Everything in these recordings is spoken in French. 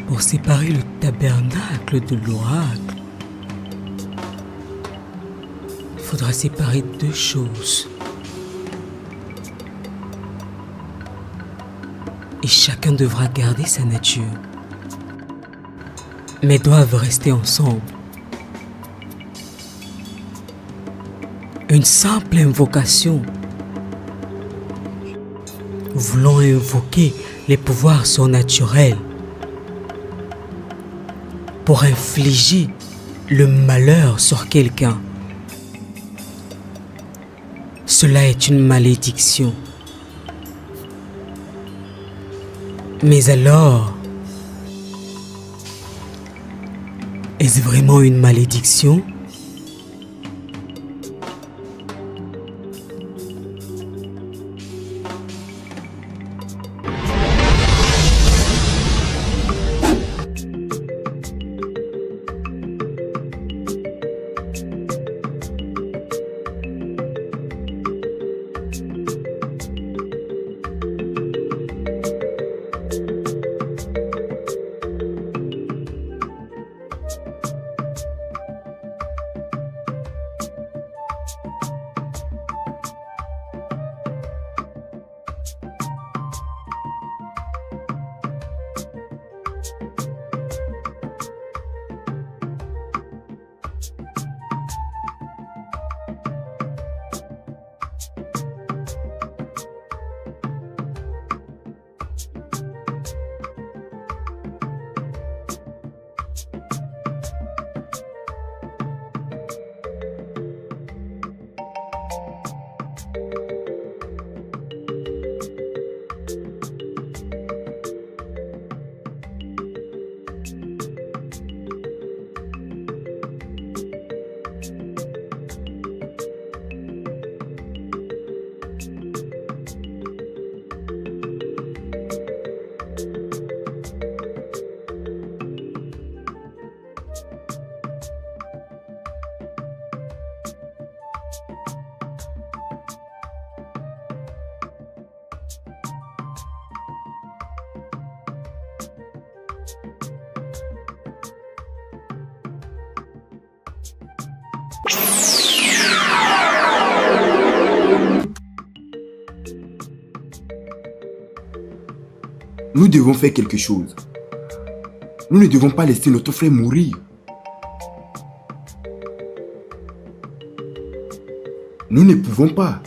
Pour séparer le tabernacle de l'oracle, il faudra séparer deux choses. Et chacun devra garder sa nature, mais doivent rester ensemble. Une simple invocation, voulant invoquer les pouvoirs surnaturels pour infliger le malheur sur quelqu'un. Cela est une malédiction. Mais alors, est-ce vraiment une malédiction ? Nous devons faire quelque chose. Nous ne devons pas laisser notre frère mourir. Nous ne pouvons pas.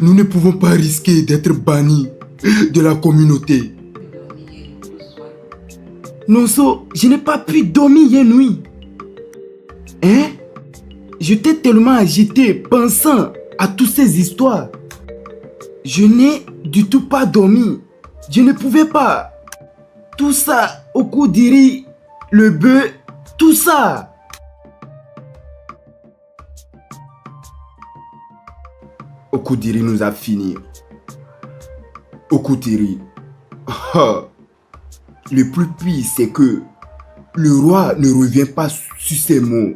Nous ne pouvons pas risquer d'être bannis de la communauté. Nonso, je n'ai pas pu dormir hier nuit. Hein? J'étais tellement agité pensant à toutes ces histoires. Je n'ai du tout pas dormi. Je ne pouvais pas. Tout ça, Okudiri, le bœuf, tout ça. Okudiri nous a fini. Okudiri. Le plus pire, c'est que le roi ne revient pas sur ses mots.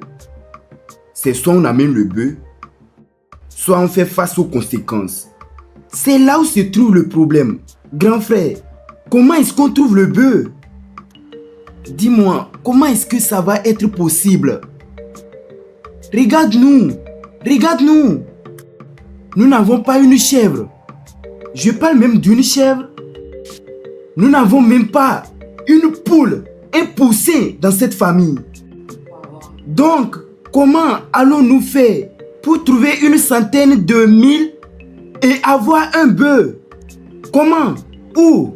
C'est soit on amène le bœuf, soit on fait face aux conséquences. C'est là où se trouve le problème. Grand frère, comment est-ce qu'on trouve le bœuf? Dis-moi, comment est-ce que ça va être possible? Regarde-nous, regarde-nous. Nous n'avons pas une chèvre. Je parle même d'une chèvre. Nous n'avons même pas une poule, un poussin dans cette famille. Donc, comment allons-nous faire pour trouver une centaine de mille et avoir un bœuf? Comment? Où?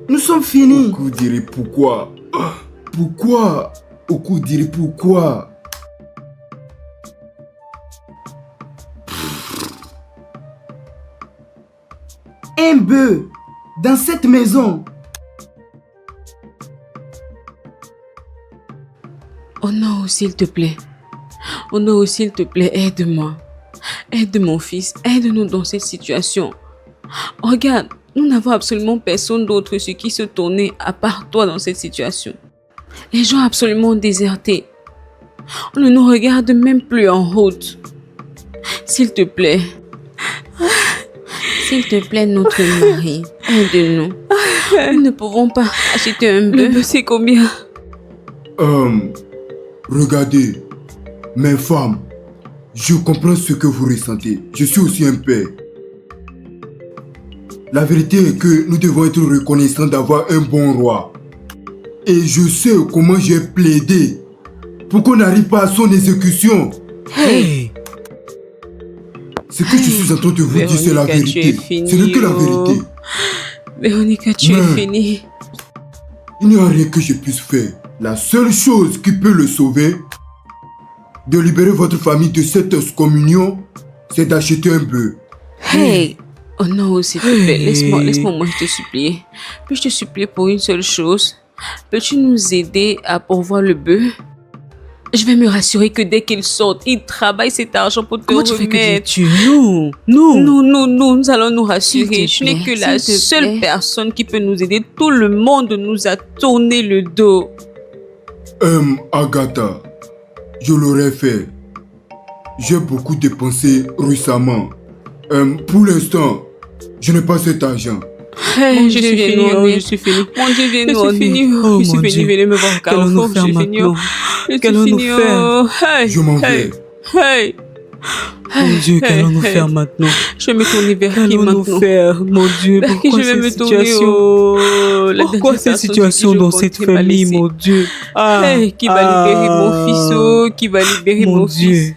Nous sommes finis. Okudiri, pourquoi? Pourquoi? Okudiri, pourquoi? Un bœuf dans cette maison. Oh non, s'il te plaît. Oh non, s'il te plaît, aide-moi. Aide mon fils, aide-nous dans cette situation. Regarde, nous n'avons absolument personne d'autre sur qui se tourner à part toi dans cette situation. Les gens ont absolument déserté. On ne nous regarde même plus en route. S'il te plaît. S'il te plaît, notre mari, aide-nous. Nous ne pouvons pas acheter un bœuf. Le bœuf, c'est combien? Regardez, mes femmes, je comprends ce que vous ressentez. Je suis aussi un père. La vérité est que nous devons être reconnaissants d'avoir un bon roi. Et je sais comment j'ai plaidé pour qu'on n'arrive pas à son exécution. Hey! Ce que je suis en train de vous dire, c'est la Véronica, tu es vérité. finie, Ce n'est que la oh. vérité. Véronica, tu es Mais- finie. Il n'y a rien que je puisse faire. La seule chose qui peut le sauver, de libérer votre famille de cette excommunion, c'est d'acheter un bœuf. Hey! Oh non, s'il te plaît, Hey. laisse-moi, moi, je te supplie. Puis-je te supplier pour une seule chose? Peux-tu nous aider à pourvoir le bœuf? Je vais me rassurer que dès qu'il sort, il travaille cet argent pour te Comment tu fais que remettre. tu... Non, non. Nous allons nous rassurer. S'il te Tu n'es plaît, que la s'il te seule plaît. personne qui peut nous aider. Tout le monde nous a tourné le dos. Agatha, je l'aurais fait. J'ai beaucoup dépensé récemment. Pour l'instant, je n'ai pas cet argent. Hey, je suis fini, je suis fini. Mon Dieu, viens Je nous suis en fini. aide. Oh, Je suis mon fini, Dieu. venez me voir au Qu'allons-nous carrefour. faire Je suis fini. maintenant? Je suis Qu'allons-nous fini, faire? oh. Hey, Je m'en vais. hey, hey. Mon Dieu, Hey, qu'allons-nous hey. faire maintenant? Je vais me tourner vers qui Qu'allons-nous maintenant? faire, mon Dieu? Vers qui Pourquoi je vais me cette tourner? situation? Oh, la Pourquoi dernière cette personne situation qui je dans cette comptais m'a famille, laissé. mon Dieu? Hey, qui va libérer mon fils, oh, qui va libérer Mon mon Dieu. fils.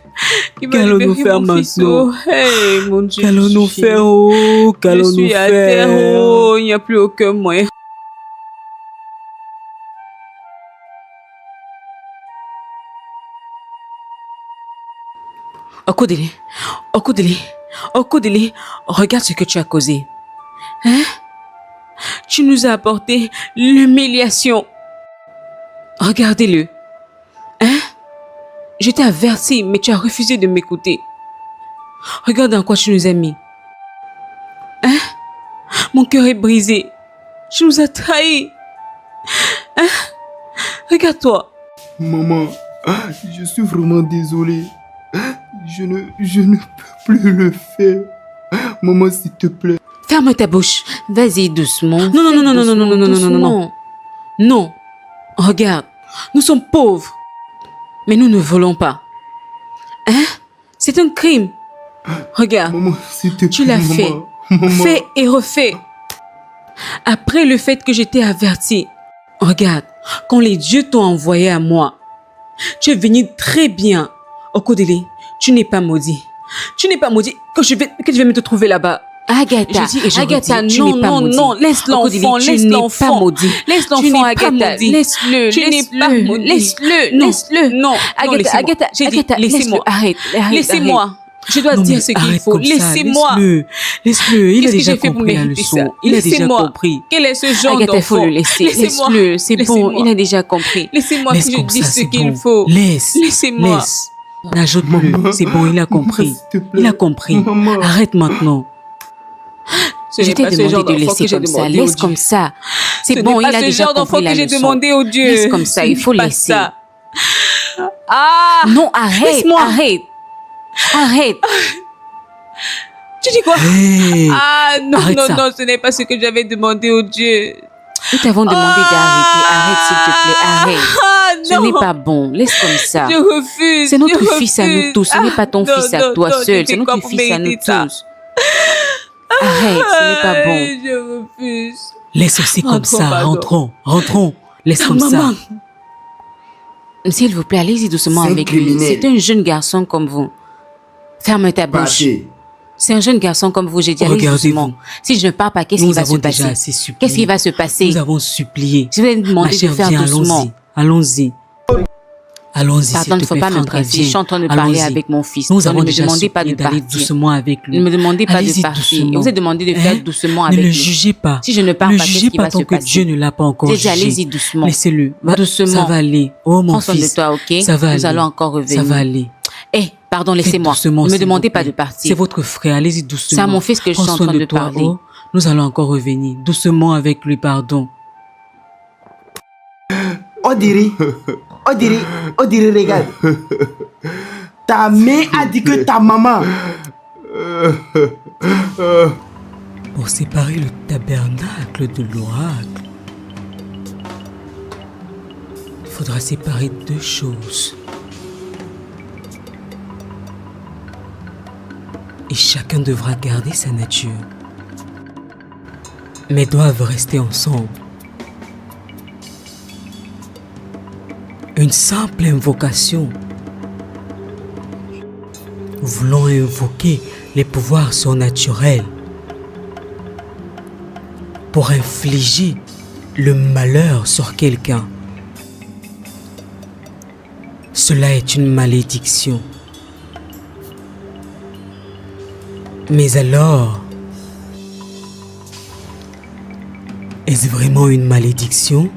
Qui va Qu'allons-nous libérer faire mon fils, maintenant? oh. Hey, mon Dieu. Qu'allons-nous je suis faire, finie. oh? Je Qu'allons-nous suis à terre, faire? oh, il n'y a plus aucun moyen. Okodele, Okodele, Okodele, regarde ce que tu as causé. Hein? Tu nous as apporté l'humiliation. Regardez-le. Hein? Je t'ai averti, mais tu as refusé de m'écouter. Regarde dans quoi tu nous as mis. Hein? Mon cœur est brisé. Tu nous as trahis. Hein? Regarde-toi. Maman, je suis vraiment désolé. Je ne peux plus le faire. Maman, s'il te plaît. Ferme ta bouche. Vas-y, doucement. Non, non, non, non, non, non, non, non, non, non, non, Doucement. non. Non. Regarde, nous sommes pauvres. Mais nous ne volons pas. Hein? C'est un crime. Regarde, Maman, s'il te plaît. tu l'as maman. fait. Maman. Fait et refait. Après le fait que j'étais averti. Regarde, quand les dieux t'ont envoyé à moi, tu es venu très bien. Okodele, tu n'es pas maudit. Tu n'es pas maudit que je vais me te trouver là-bas. Agatha, Je dis et je Agatha, redis, tu non, n'es pas non, maudit. non, laisse Okodele, l'enfant, tu laisse n'es l'enfant. pas maudit. Laisse Tu n'es l'enfant, pas Agatha. maudit. Laisse-le, Tu n'es pas maudit. Laisse-le, Non, laisse-le. non, Agatha, laissez-moi. Agatha, J'ai dit, Agatha, laissez-moi. laisse-le. Arrête, arrête. Laissez-moi. Je dois Non, dire mais ce qu'il arrête faut. comme ça, Laissez-moi. Laisse-le. Il a Qu'est-ce que déjà j'ai fait pour compris la mériter leçon. ça? Il a déjà Laissez-moi. compris. Quel est ce genre Agatha, il faut d'enfant? le laisser. Laissez-moi. Laisse-le. C'est bon, Laissez-moi. il a déjà compris. Laissez-moi Laisse que je comme ça, dise ce c'est qu'il bon. faut. Laisse. Laissez-moi. Laisse. N'ajoute plus. Maman. C'est bon, il a compris. Maman, s'il te plaît. Il a compris. Maman. Arrête maintenant. Ce Je n'est t'ai pas ce genre demandé de d'enfant que laisser j'ai comme ça. demandé au Laisse Dieu. comme ça. Ce C'est bon, n'est il pas a ce déjà genre d'enfant compris la que j'ai leçon. demandé au Dieu. Laisse comme ça, Ce il faut n'est pas laisser. ça. Ah! Non, arrête, Laisse-moi. arrête. Arrête. Tu dis quoi? Hey. Ah non, Arrête non, ça. non, ce n'est pas ce que j'avais demandé au Dieu. Nous t'avons demandé d'arrêter. Arrête, s'il te plaît. Arrête. Ah Ce non. n'est pas bon. Laisse comme ça. Je refuse. C'est notre je fils à nous refuse. tous. Ce n'est pas ton Ah, fils non, à non, toi non, seul. tu C'est fais quoi notre pour fils à nous mériter ça? tous. Arrête, ce n'est pas bon. Je refuse. Laisse aussi comme Rentrons, ça. pardon. Rentrons. Laisse comme ça. Maman. S'il vous plaît, allez-y doucement C'est un avec lui. criminel. C'est un jeune garçon comme vous. Ferme ta bouche. Partez. C'est un jeune garçon comme vous. J'ai dit, allez Regardez-vous. doucement. Si je ne pars pas, qu'est-ce qui Nous va se avons déjà passer? assez supplié. Qu'est-ce qui va se passer? Nous avons supplié. Je vais vous Ma demander de chère, faire viens, doucement. allons-y. Allons-y, Pardon, s'il il ne te faut plaît, pas me frère traiter. David. Je suis en train de parler Allons-y. avec mon fils. Nous Donc, avons ne me déjà demandez pas supplié de d'aller partir. doucement avec lui. Ne me demandez pas de Allez-y partir. doucement. Il vous a demandé de faire Hein? doucement Ne avec le lui. jugez pas. Si je ne pars Ne pas, qu'est-ce jugez qui pas va tant se que passer? Dieu ne l'a pas encore J'ai dit, jugé. allez-y doucement. Laissez-le. Doucement. Ça va aller. Oh mon Prends soin de fils. toi, ok? Ça va Nous aller. allons encore revenir. Ça va aller. Eh, pardon, laissez-moi. Faites doucement, Ne me s'il demandez vous pas plaît. de partir. C'est votre frère. Allez-y doucement. C'est à mon fils que je Prends suis en soin train de toi. parler. Oh, nous allons encore revenir. Doucement avec lui, pardon. Odiri, regarde. Ta mère a dit que ta maman. Pour séparer le tabernacle de l'oracle, il faudra séparer deux choses. Et chacun devra garder sa nature, mais doivent rester ensemble. Une simple invocation, voulant invoquer les pouvoirs surnaturels pour infliger le malheur sur quelqu'un. Cela est une malédiction. Mais alors, est-ce vraiment une malédiction?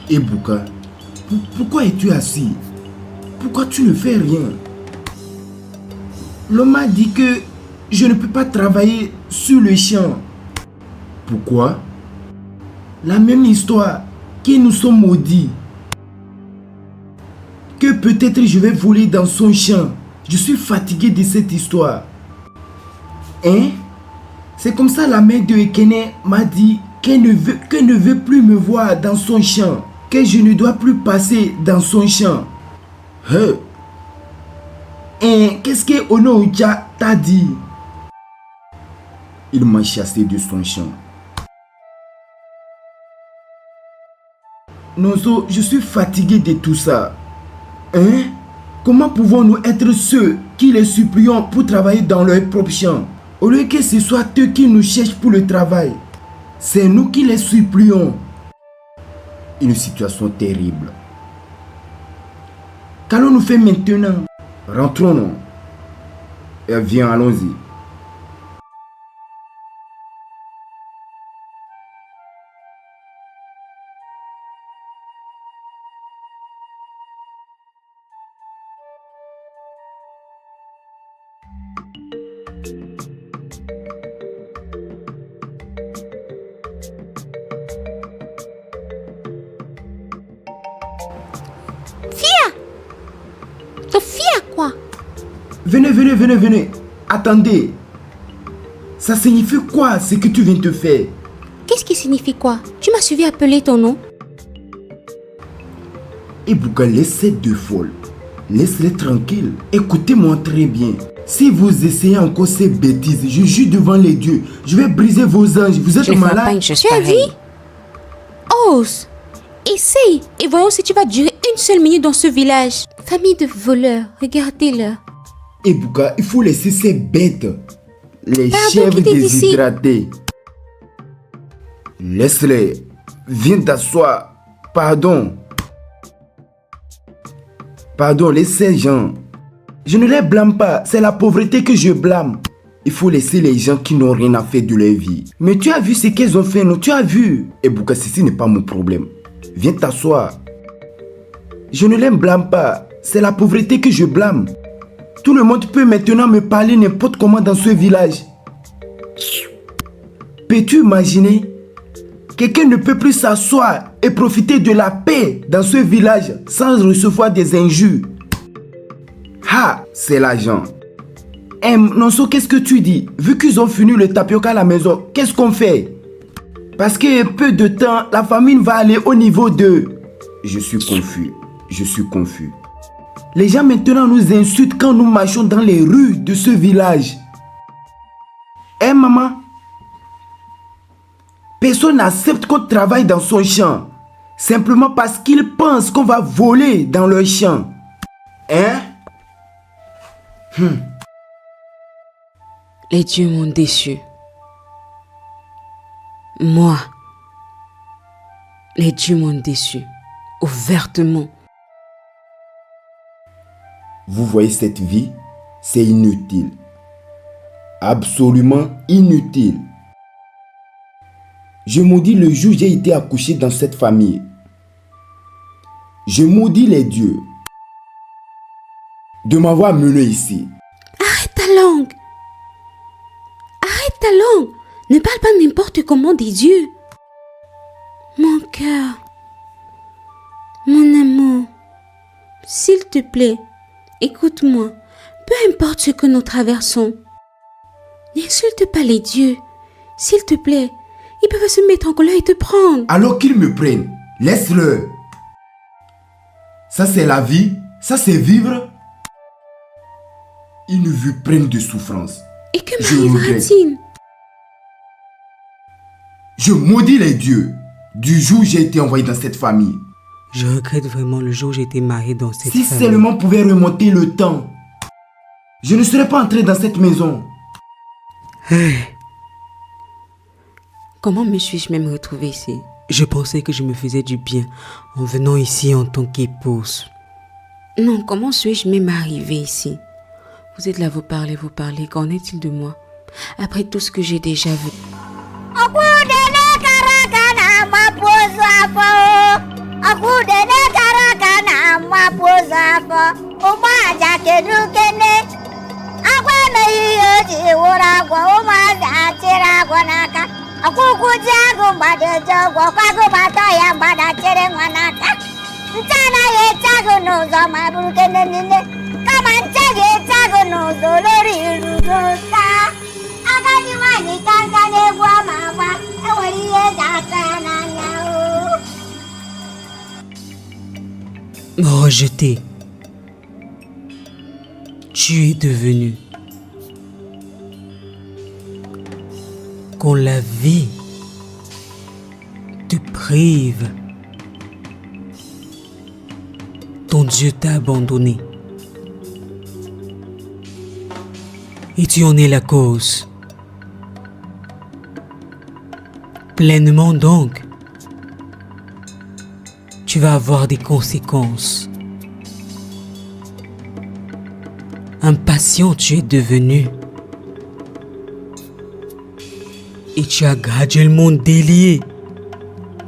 Ebuka, pourquoi es-tu assis? Pourquoi tu ne fais rien? L'homme m'a dit que je ne peux pas travailler sur le champ. Pourquoi? La même histoire, que nous sommes maudits. Que peut-être je vais voler dans son champ. Je suis fatigué de cette histoire. Hein? C'est comme ça la mère de Ekene m'a dit qu'elle ne veut plus me voir dans son champ. Que je ne dois plus passer dans son champ. Et qu'est-ce que Onoucha t'a dit? Il m'a chassé de son champ. Nonso, je suis fatigué de tout ça. Hein? Comment pouvons-nous être ceux qui les supplions pour travailler dans leur propre champ? Au lieu que ce soit eux qui nous cherchent pour le travail, c'est nous qui les supplions. Une situation terrible. Qu'allons-nous faire maintenant? Rentrons-nous. Et viens, allons-y. Sophia, quoi? Venez. Attendez. Ça signifie quoi ce que tu viens de faire? Qu'est-ce qui signifie quoi? Tu m'as suivi appeler ton nom? Ebuka, laisse ces deux folles. Laisse-les tranquilles. Écoutez-moi très bien. Si vous essayez encore ces bêtises, je jure devant les dieux, je vais briser vos anges. Vous êtes malade. Pas une chose tu as dit? Ose. Essaye et voyons si tu vas durer une seule minute dans ce village. Famille de voleurs, regardez-le. Ebuka, il faut laisser ces bêtes. Les chèvres déshydratées. Laisse-les. Viens t'asseoir. Pardon, laisse ces gens. Je ne les blâme pas, c'est la pauvreté que je blâme. Il faut laisser les gens qui n'ont rien à faire de leur vie. Mais tu as vu ce qu'elles ont fait, non? Tu as vu? Ebuka, ceci n'est pas mon problème. Viens t'asseoir. Je ne les blâme pas, c'est la pauvreté que je blâme. Tout le monde peut maintenant me parler n'importe comment dans ce village. Peux-tu imaginer? Quelqu'un ne peut plus s'asseoir et profiter de la paix dans ce village sans recevoir des injures. Ah, c'est l'argent. Nonso, qu'est-ce que tu dis? Vu qu'ils ont fini le tapioca à la maison, qu'est-ce qu'on fait? Parce que peu de temps, la famine va aller au niveau 2. Je suis confus. Les gens maintenant nous insultent quand nous marchons dans les rues de ce village. Maman? Personne n'accepte qu'on travaille dans son champ. Simplement parce qu'ils pensent qu'on va voler dans leur champ. Les dieux m'ont déçu. Moi, les dieux m'ont déçu. Ouvertement. Vous voyez cette vie, c'est inutile. Absolument inutile. Je maudis le jour où j'ai été accouché dans cette famille. Je maudis les dieux de m'avoir mené ici. Arrête ta langue. Arrête ta langue. Ne parle pas n'importe comment des dieux. Mon cœur. Mon amour. S'il te plaît, écoute-moi. Peu importe ce que nous traversons. N'insulte pas les dieux. S'il te plaît, ils peuvent se mettre en colère et te prendre. Alors qu'ils me prennent, laisse-le. Ça c'est la vie, ça c'est vivre. Ils ne veulent prendre de souffrance. Et que m'arrivera-t-il? Je maudis les dieux du jour où j'ai été envoyé dans cette famille. Je regrette vraiment le jour où j'ai été marié dans cette famille. Si seulement on pouvait remonter le temps, je ne serais pas entré dans cette maison. Hey. Comment me suis-je même retrouvée ici? Je pensais que je me faisais du bien en venant ici en tant qu'épouse. Non, comment suis-je même arrivée ici? Vous êtes là, vous parlez, qu'en est-il de moi? Après tout ce que j'ai déjà vu. Rejeté. Tu es devenu. Quand la vie te prive, ton Dieu t'a abandonné. Et tu en es la cause. Pleinement donc, tu vas avoir des conséquences. Impatient tu es devenu. Et tu as graduellement délié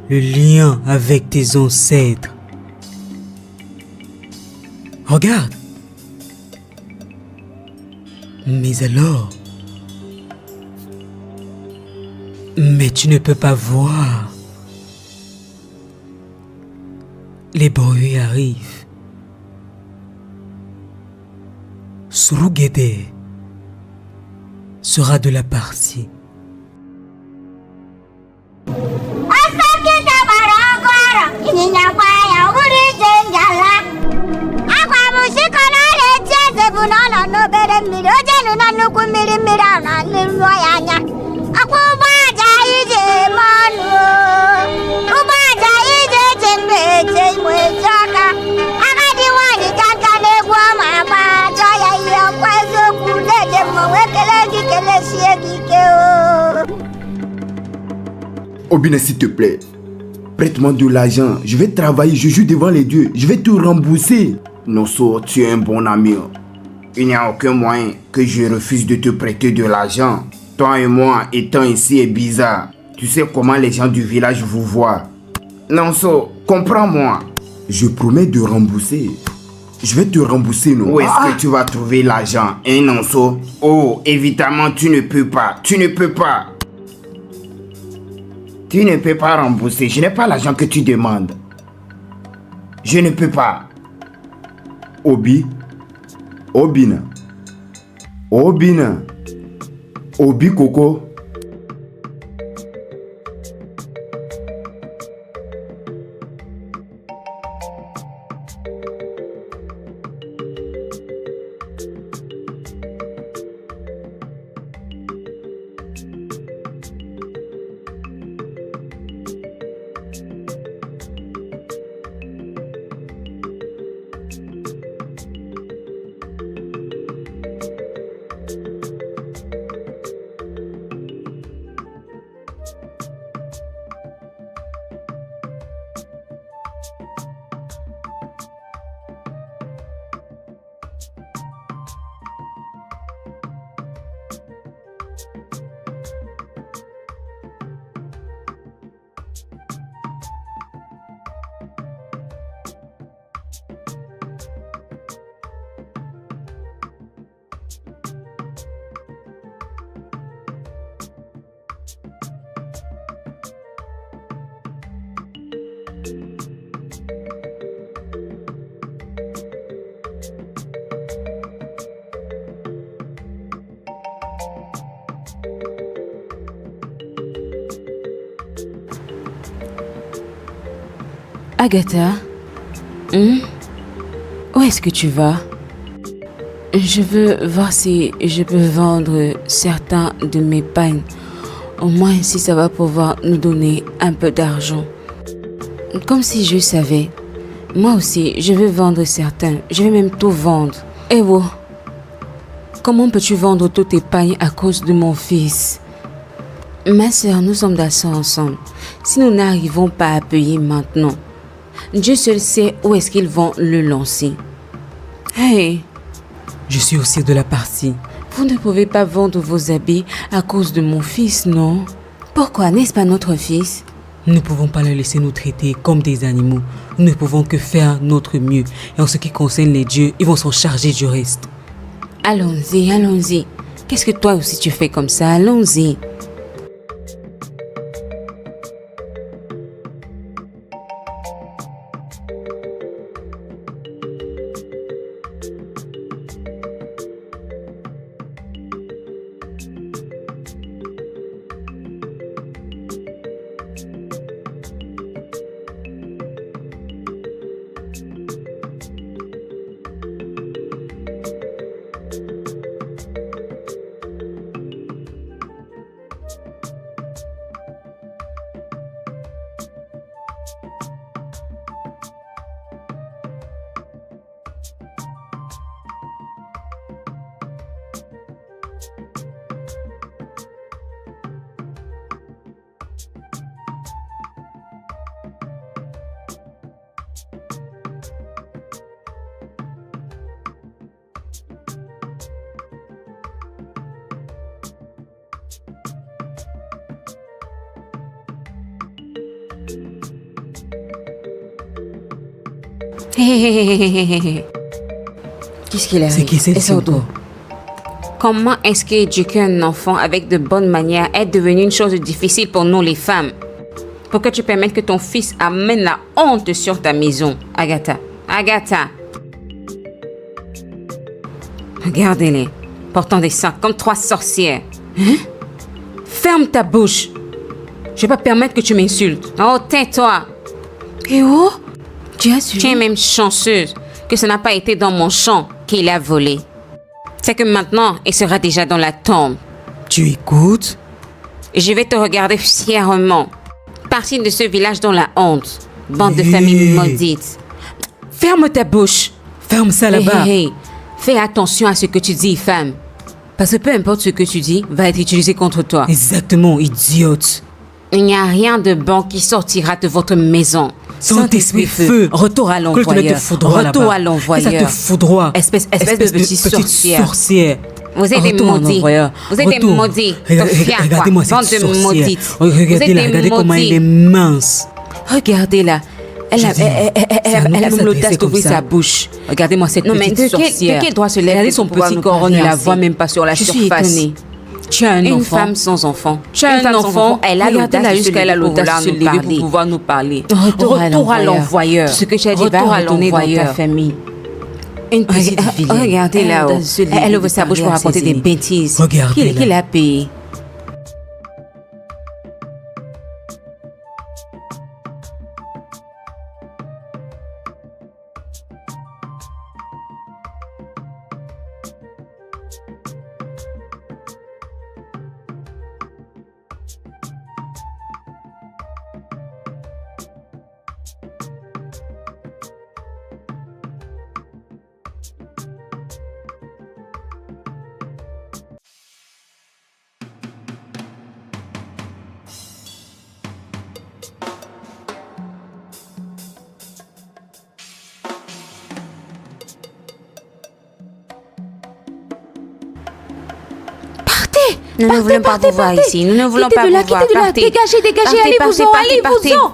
le lien avec tes ancêtres. Regarde. Mais alors? Mais tu ne peux pas voir. Les bruits arrivent. Surugede sera de la partie. Obine, s'il te plaît, prête-moi de l'argent. Je vais travailler, je joue devant les dieux. Je vais te rembourser. Nonso, tu es un bon ami. Il n'y a aucun moyen que je refuse de te prêter de l'argent. Toi et moi, étant ici, est bizarre. Tu sais comment les gens du village vous voient. Nonso, comprends-moi. Je promets de rembourser. Je vais te rembourser, non? Où est-ce que tu vas trouver l'argent, hein, Nonso? Oh, évidemment, tu ne peux pas. Tu ne peux pas. Tu ne peux pas rembourser. Je n'ai pas l'argent que tu demandes. Je ne peux pas. Obi. Obina. Obina. Obi Coco. Agatha, où est-ce que tu vas? Je veux voir si je peux vendre certains de mes pains. Au moins, si ça va pouvoir nous donner un peu d'argent. Comme si je savais. Moi aussi, je veux vendre certains. Je vais même tout vendre. Eh oh, comment peux-tu vendre tous tes pains à cause de mon fils? Ma sœur, nous sommes d'accord ensemble. Si nous n'arrivons pas à payer maintenant, Dieu seul sait où est-ce qu'ils vont le lancer. Hey! Je suis aussi de la partie. Vous ne pouvez pas vendre vos habits à cause de mon fils, non? Pourquoi? N'est-ce pas notre fils? Nous ne pouvons pas le laisser nous traiter comme des animaux. Nous ne pouvons que faire notre mieux. Et en ce qui concerne les dieux, ils vont s'en charger du reste. Allons-y, allons-y. Qu'est-ce que toi aussi tu fais comme ça? Allons-y. Qu'est-ce qu'il a? C'est qui c'est Sordo. Comment est-ce que éduquer un enfant avec de bonnes manières est devenu une chose difficile pour nous les femmes? Pour que tu permettes que ton fils amène la honte sur ta maison, Agatha. Agatha. Regardez-les, portant des sacs comme 3 sorcières. Hein? Ferme ta bouche. Je vais pas permettre que tu m'insultes. Oh, tais-toi. Et oh, tu es même chanceuse que ce n'a pas été dans mon champ qu'il a volé. C'est que maintenant, il sera déjà dans la tombe. Tu écoutes? Et je vais te regarder fièrement. Partir de ce village dans la honte. Bande de familles maudites. Ferme ta bouche. Ferme ça là-bas. Hey. Fais attention à ce que tu dis, femme. Parce que peu importe ce que tu dis, va être utilisé contre toi. Exactement, idiote. Il n'y a rien de bon qui sortira de votre maison. Saint-Esprit feu. Retour à l'envoyeur. Retour à l'envoyeur. Que ça te foudroie. Espèce de petite sorcière. Vous êtes des Retour maudits. Vous êtes des maudits. Regardez-moi cette sorcière. Regardez comment elle est mince. Regardez-la. Elle a même l'audace d'ouvrir sa bouche. Regardez-moi cette petite sorcière. De quel droit se lève? Regardez son petit corps, on ne la voit même pas sur la surface. Je suis étonnée. Tu as un enfant. Une femme sans enfant. Tu as un enfant. Elle a l'audace jusqu'à l'audace de se lever pour pouvoir nous parler. Retour à l'envoyeur. Ce que tu as dit va retourner dans ta famille. Une petite vilaine. Regardez là-haut. Elle ouvre sa bouche pour raconter des bêtises. Regardez. Qui l'a payé? Nous ne voulons pas vous voir ici. Nous ne voulons pas vous voir. Partez. Dégagez, allez-vous-en, allez-vous-en.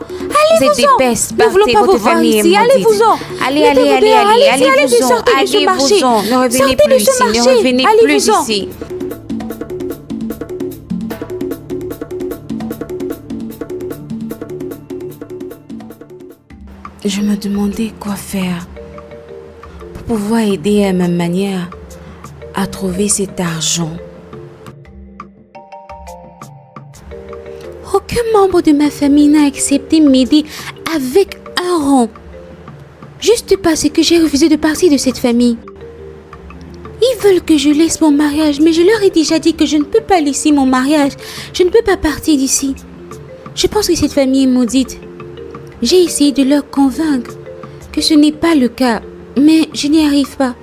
Vous êtes des pestes. Nous ne voulons pas vous voir ici, allez-vous-en. Allez-vous-en. Sortez de ce marché. Ne revenez plus ici. Ne revenez plus ici. Je me demandais quoi faire pour pouvoir aider à ma manière à trouver cet argent. Aucun membre de ma famille n'a accepté m'aider avec un ignorants. Juste parce que j'ai refusé de partir de cette famille. Ils veulent que je laisse mon mariage, mais je leur ai déjà dit que je ne peux pas laisser mon mariage. Je ne peux pas partir d'ici. Je pense que cette famille est maudite. J'ai essayé de leur convaincre que ce n'est pas le cas, mais je n'y arrive pas.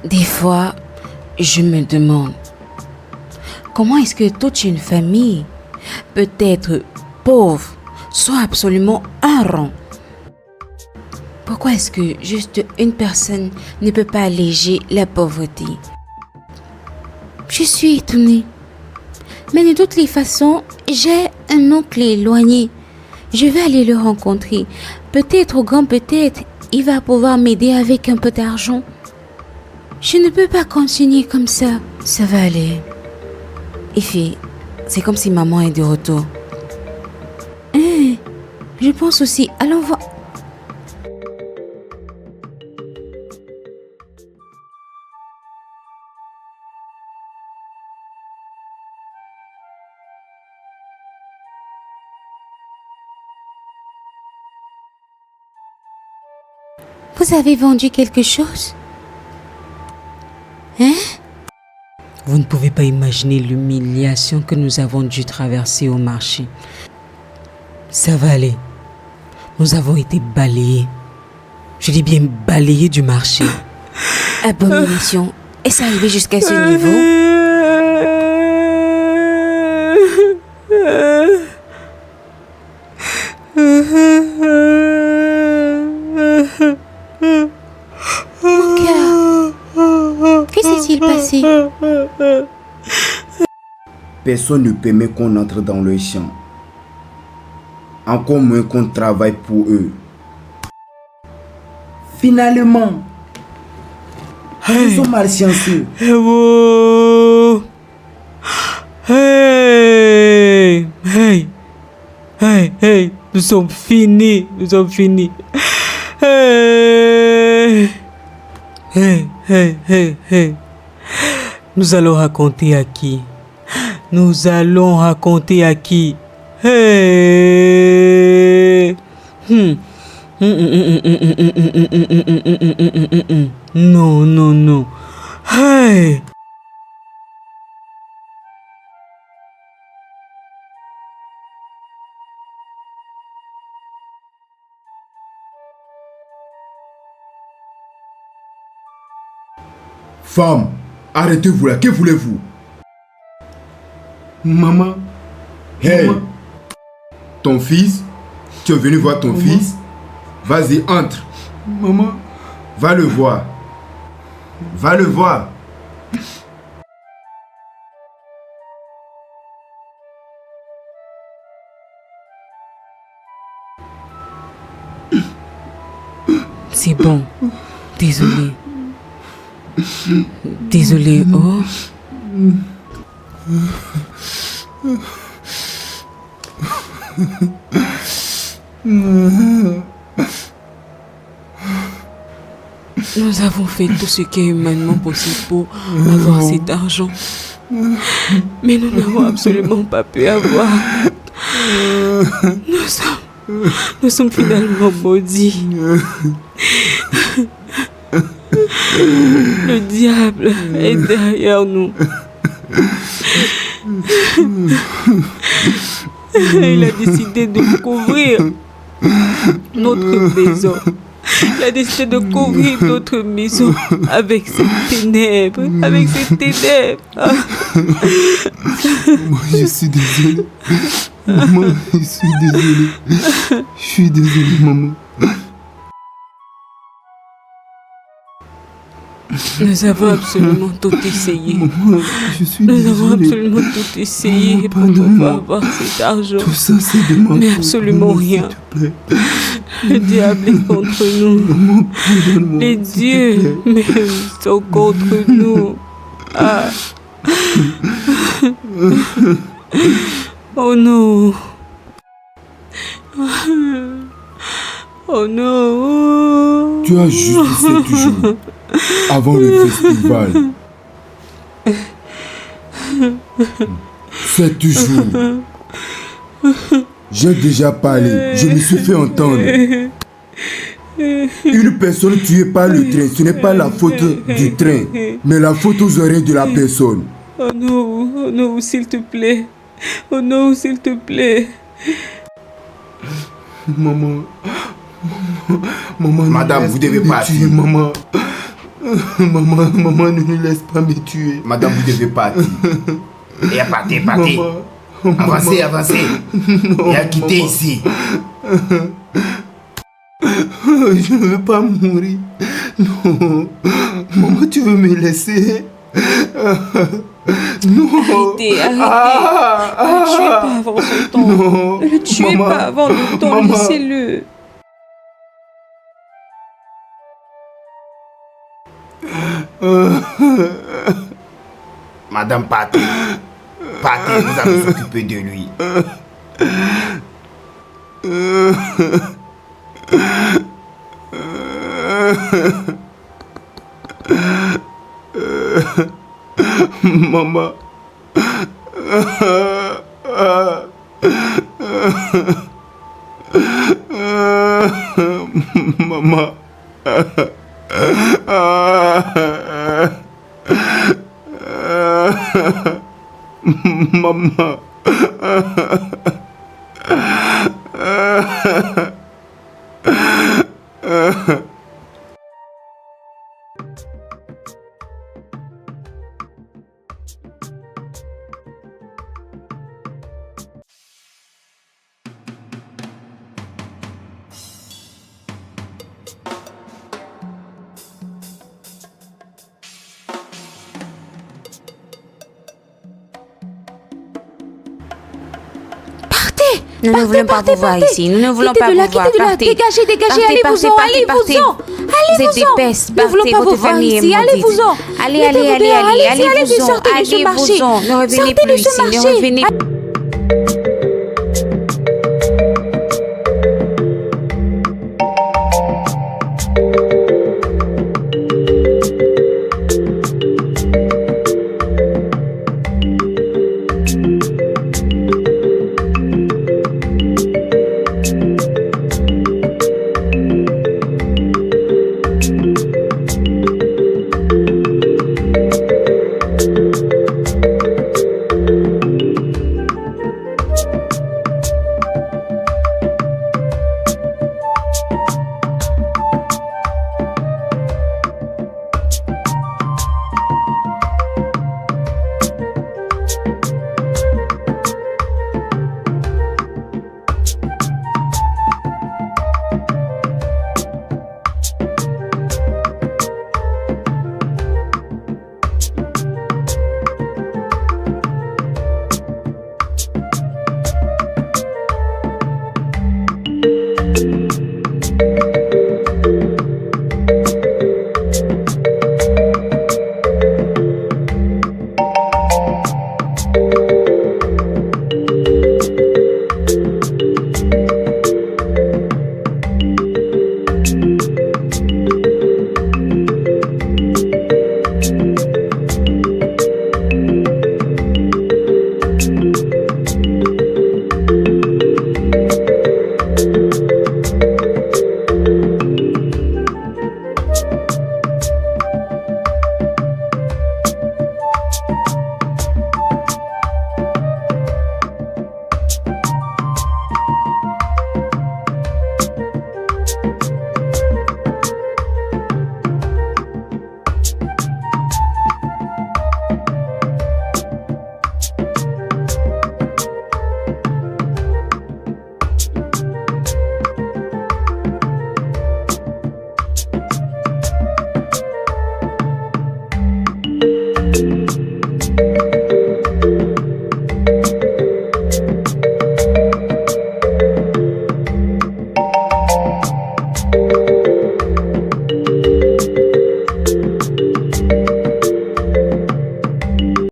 Des fois, je me demande comment est-ce que toute une famille peut être pauvre, soit absolument un rang. Pourquoi est-ce que juste une personne ne peut pas alléger la pauvreté? Je suis étonnée. Mais de toutes les façons, j'ai un oncle éloigné. Je vais aller le rencontrer. Peut-être, au grand peut-être, il va pouvoir m'aider avec un peu d'argent. Je ne peux pas continuer comme ça. Ça va aller. Ify, c'est comme si maman est de retour. Je pense aussi. Allons voir. Vous avez vendu quelque chose? Hein? Vous ne pouvez pas imaginer l'humiliation que nous avons dû traverser au marché. Ça va aller. Nous avons été balayés. Je dis bien balayés du marché. Abomination. Est-ce arrivé jusqu'à ce niveau? Mon cœur. Que s'est-il passé? Personne ne permet qu'on entre dans le champ. Encore moins qu'on travaille pour eux. Finalement, ils sont malchanceux. Hello. Hey. Nous sommes finis. Hey. Nous allons raconter à qui? Hey. Non. Hey. Femme, arrêtez-vous là, que voulez-vous? Maman. Hey, Maman. ton fils, tu es venu voir ton fils? Vas-y, entre. Maman. Va le voir. C'est bon. Désolé, oh. Nous avons fait tout ce qui est humainement possible pour avoir cet argent. Mais nous n'avons absolument pas pu avoir. Nous sommes finalement maudits. Le diable est derrière nous. Il a décidé de couvrir notre maison. Il a décidé de couvrir notre maison avec ces ténèbres. Ah. Moi, je suis désolé. Maman, je suis désolé, maman. Nous avons absolument tout essayé. Maman, je suis Nous désolé. avons absolument tout essayé pour pouvoir avoir cet argent. Tout ça, c'est de ma Mais faute. absolument Maman, rien. s'il te plaît. Le diable est contre nous. Maman, pardonne-moi. Les s'il te dieux plaît. même sont contre nous. Ah. Oh non. Oh non. Tu as juste 7 jours avant le festival. 7 jours. J'ai déjà parlé, je me suis fait entendre. Une personne tuée par le train, ce n'est pas la faute du train, mais la faute aux oreilles de la personne. Oh non, s'il te plaît. Oh non, s'il te plaît. Maman. Maman, Madame, vous devez partir. Tuer, maman. Maman, ne nous laisse pas me tuer. Madame, vous devez partir. Et partez. Maman. Avancez. Non, Et quittez maman. ici. Je ne veux pas mourir. Non. Maman, tu veux me laisser? Non. Arrêtez. Ne le tuez pas avant son temps. Non. Ne le tuez Maman. pas avant le temps. Maman. Laissez-le. Madame, partez. Partez, vous allez vous occuper de lui. Maman. Maman. Maman. Nous ne voulons pas vous voir ici. Nous ne voulons pas vous voir. Partez. Dégagez, allez-vous-en, allez-vous-en. Vous êtes des pestes. Nous ne voulons Partez, pas votre vous voir famille est ici, maudite. allez-vous-en. Allez, Mettez-vous dehors, allez-y, allez-vous-en. sortez de ce marché. Allez-vous-en. Ne revenez Sortez plus de ce ici. Ne marché. revenez